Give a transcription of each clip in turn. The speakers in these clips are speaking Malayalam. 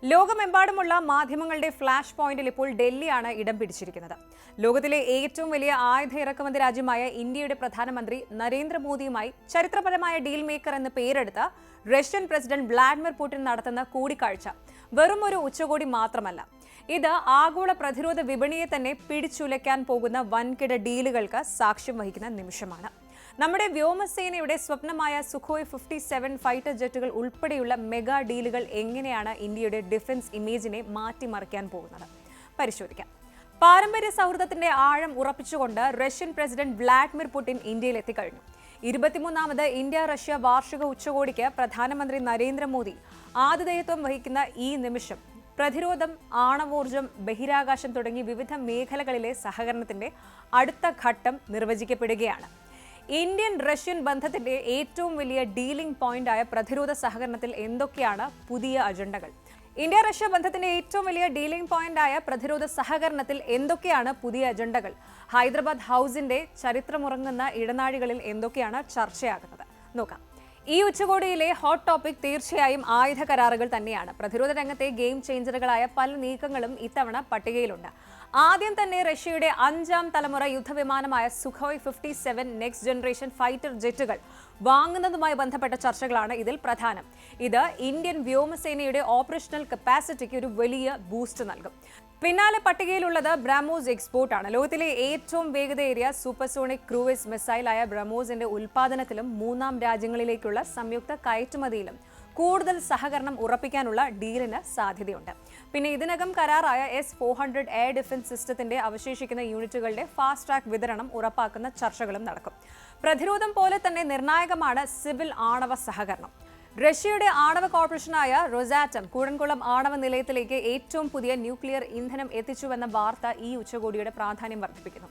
ലോകമെമ്പാടുമുള്ള മാധ്യമങ്ങളുടെ ഫ്ലാഷ് പോയിന്റിൽ ഇപ്പോൾ ഡൽഹിയാണ് ഇടം പിടിച്ചിരിക്കുന്നത്. ലോകത്തിലെ ഏറ്റവും വലിയ ആയുധ ഇറക്കുമതി രാജ്യമായ ഇന്ത്യയുടെ പ്രധാനമന്ത്രി നരേന്ദ്രമോദിയുമായി ചരിത്രപരമായ ഡീൽ മേക്കർ എന്ന് പേരെടുത്ത റഷ്യൻ പ്രസിഡന്റ് വ്ളാഡിമിർ പുടിൻ നടത്തുന്ന കൂടിക്കാഴ്ച വെറും ഒരു ഉച്ചകോടി മാത്രമല്ല. ഇത് ആഗോള പ്രതിരോധ വിപണിയെ തന്നെ പിടിച്ചുലയ്ക്കാൻ പോകുന്ന വൻകിട ഡീലുകൾക്ക് സാക്ഷ്യം വഹിക്കുന്ന നിമിഷമാണ്. നമ്മുടെ വ്യോമസേനയുടെ സ്വപ്നമായ സുഖോയ് 57 ഫൈറ്റർ ജെറ്റുകൾ ഉൾപ്പെടെയുള്ള മെഗാ ഡീലുകൾ എങ്ങനെയാണ് ഇന്ത്യയുടെ ഡിഫൻസ് ഇമേജിനെ മാറ്റിമറിക്കാൻ പോകുന്നത് പരിശോധിക്കാം. പാരമ്പര്യ സൗഹൃദത്തിന്റെ ആഴം ഉറപ്പിച്ചുകൊണ്ട് റഷ്യൻ പ്രസിഡന്റ് വ്ളാഡിമിർ പുടിൻ ഇന്ത്യയിൽ എത്തിക്കഴിഞ്ഞു. 23ാമത് ഇന്ത്യ റഷ്യ വാർഷിക ഉച്ചകോടിക്ക് പ്രധാനമന്ത്രി നരേന്ദ്രമോദി ആതിഥേയത്വം വഹിക്കുന്ന ഈ നിമിഷം പ്രതിരോധം, ആണവോർജം, ബഹിരാകാശം തുടങ്ങി വിവിധ മേഖലകളിലെ സഹകരണത്തിന്റെ അടുത്ത ഘട്ടം നിർവചിക്കപ്പെടുകയാണ്. ഇന്ത്യൻ റഷ്യൻ ബന്ധത്തിന്റെ ഏറ്റവും വലിയ ഡീലിംഗ് പോയിന്റായ പ്രതിരോധ സഹകരണത്തിൽ എന്തൊക്കെയാണ് പുതിയ അജണ്ടകൾ? ഇന്ത്യ റഷ്യ ബന്ധത്തിന്റെ ഏറ്റവും വലിയ ഡീലിംഗ് പോയിന്റായ പ്രതിരോധ സഹകരണത്തിൽ എന്തൊക്കെയാണ് പുതിയ അജണ്ടകൾ? ഹൈദരാബാദ് ഹൗസിന്റെ ചരിത്രമുറങ്ങുന്ന ഇടനാഴികളിൽ എന്തൊക്കെയാണ് ചർച്ചയാകുന്നത്? നോക്കാം. ഈ ഉച്ചകോടിയിലെ ഹോട്ട് ടോപ്പിക് തീർച്ചയായും ആയുധ കരാറുകൾ തന്നെയാണ്. പ്രതിരോധ രംഗത്തെ ഗെയിം ചേഞ്ചറുകളായ പല നീക്കങ്ങളും ഇത്തവണ പട്ടികയിലുണ്ട്. ആദ്യം തന്നെ റഷ്യയുടെ 5ാം തലമുറ യുദ്ധവിമാനമായ സുഖോയ് 57 നെക്സ്റ്റ് ജനറേഷൻ ഫൈറ്റർ ജെറ്റുകൾ വാങ്ങുന്നതുമായി ബന്ധപ്പെട്ട ചർച്ചകളാണ് ഇതിൽ പ്രധാനം. ഇത് ഇന്ത്യൻ വ്യോമസേനയുടെ ഓപ്പറേഷണൽ കപ്പാസിറ്റിക്ക് ഒരു വലിയ ബൂസ്റ്റ് നൽകും. പിന്നാലെ പട്ടികയിലുള്ളത് ബ്രഹ്മോസ് എക്സ്പോർട്ട് ആണ്. ലോകത്തിലെ ഏറ്റവും വേഗതയേറിയ സൂപ്പർസോണിക് ക്രൂയിസ് മിസൈലായ ബ്രഹ്മോസിന്റെ ഉൽപാദനത്തിലും 3 രാജ്യങ്ങളിലേക്കുള്ള സംയുക്ത കയറ്റുമതിയിലും കൂടുതൽ സഹകരണം ഉറപ്പിക്കാനുള്ള ഡീലിന് സാധ്യതയുണ്ട്. പിന്നെ ഇതിനകം കരാറായ S-400 എയർ ഡിഫൻസ് സിസ്റ്റത്തിന്റെ അവശേഷിക്കുന്ന യൂണിറ്റുകളുടെ ഫാസ്റ്റ് ട്രാക്ക് വിതരണം ഉറപ്പാക്കുന്ന ചർച്ചകളും നടക്കും. പ്രതിരോധം പോലെ തന്നെ നിർണായകമാണ് സിവിൽ ആണവ സഹകരണം. റഷ്യയുടെ ആണവ കോർപ്പറേഷനായ റൊസാറ്റം കൂടൻകുളം ആണവ നിലയത്തിലേക്ക് ഏറ്റവും പുതിയ ന്യൂക്ലിയർ ഇന്ധനം എത്തിച്ചുവെന്ന വാർത്ത ഈ ഉച്ചകോടിയുടെ പ്രാധാന്യം വർദ്ധിപ്പിക്കുന്നു.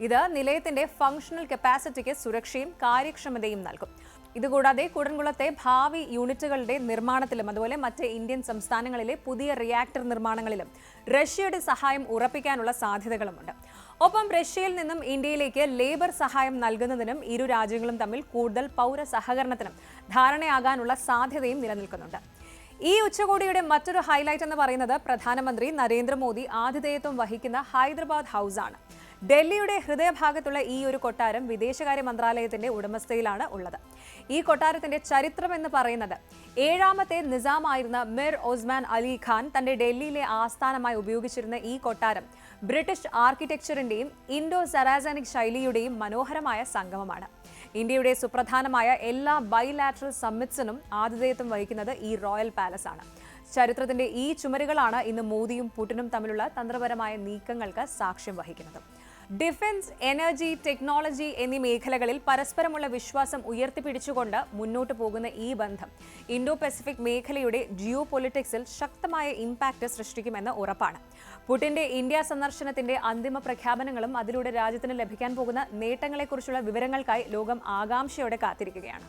ഇത് നിലയത്തിന്റെ ഫംഗ്ഷണൽ കപ്പാസിറ്റിക്ക് സുരക്ഷയും കാര്യക്ഷമതയും നൽകും. ഇതുകൂടാതെ കൂടൻകുളത്തെ ഭാവി യൂണിറ്റുകളുടെ നിർമ്മാണത്തിലും അതുപോലെ മറ്റ് ഇന്ത്യൻ സംസ്ഥാനങ്ങളിലെ പുതിയ റിയാക്ടർ നിർമ്മാണങ്ങളിലും റഷ്യയുടെ സഹായം ഉറപ്പിക്കാനുള്ള സാധ്യതകളുമുണ്ട്. ഒപ്പം റഷ്യയിൽ നിന്നും ഇന്ത്യയിലേക്ക് ലേബർ സഹായം നൽകുന്നതിനും ഇരു രാജ്യങ്ങളും തമ്മിൽ കൂടുതൽ പൗര സഹകരണത്തിനും ധാരണയാകാനുള്ള സാധ്യതയും നിലനിൽക്കുന്നുണ്ട്. ഈ ഉച്ചകോടിയുടെ മറ്റൊരു ഹൈലൈറ്റ് എന്ന് പറയുന്നത് പ്രധാനമന്ത്രി നരേന്ദ്രമോദി ആതിഥേയത്വം വഹിക്കുന്ന ഹൈദരാബാദ് ഹൗസ് ആണ്. ഡൽഹിയുടെ ഹൃദയഭാഗത്തുള്ള ഈ ഒരു കൊട്ടാരം വിദേശകാര്യ മന്ത്രാലയത്തിന്റെ ഉടമസ്ഥയിലാണ് ഉള്ളത്. ഈ കൊട്ടാരത്തിന്റെ ചരിത്രം എന്ന് പറയുന്നത് 7ാമത്തെ നിസാമായിരുന്ന മിർ ഒസ്മാൻ അലി ഖാൻ തന്റെ ഡൽഹിയിലെ ആസ്ഥാനമായി ഉപയോഗിച്ചിരുന്ന ഈ കൊട്ടാരം ബ്രിട്ടീഷ് ആർക്കിടെക്ചറിന്റെയും ഇൻഡോ സറാസനിക് ശൈലിയുടെയും മനോഹരമായ സംഗമമാണ്. ഇന്ത്യയുടെ സുപ്രധാനമായ എല്ലാ ബൈലാറ്ററൽ സമ്മിറ്റ്സിനും ആതിഥേയത്വം വഹിക്കുന്നത് ഈ റോയൽ പാലസ് ആണ്. ചരിത്രത്തിന്റെ ഈ ചുമരുകളാണ് ഇന്ന് മോദിയും പുടിനും തമ്മിലുള്ള തന്ത്രപരമായ നീക്കങ്ങൾക്ക് സാക്ഷ്യം വഹിക്കുന്നത്. ഡിഫൻസ്, എനർജി, ടെക്നോളജി എന്നീ മേഖലകളിൽ പരസ്പരമുള്ള വിശ്വാസം ഉയർത്തിപ്പിടിച്ചുകൊണ്ട് മുന്നോട്ട് പോകുന്ന ഈ ബന്ധം ഇൻഡോ പസഫിക് മേഖലയുടെ ജിയോ പൊളിറ്റിക്സിൽ ശക്തമായ ഇമ്പാക്ട് സൃഷ്ടിക്കുമെന്ന് ഉറപ്പാണ്. പുടിന്റെ ഇന്ത്യ സന്ദർശനത്തിന്റെ അന്തിമ പ്രഖ്യാപനങ്ങളും അതിലൂടെ രാജ്യത്തിന് ലഭിക്കാൻ പോകുന്ന നേട്ടങ്ങളെക്കുറിച്ചുള്ള വിവരങ്ങൾക്കായി ലോകം ആകാംക്ഷയോടെ കാത്തിരിക്കുകയാണ്.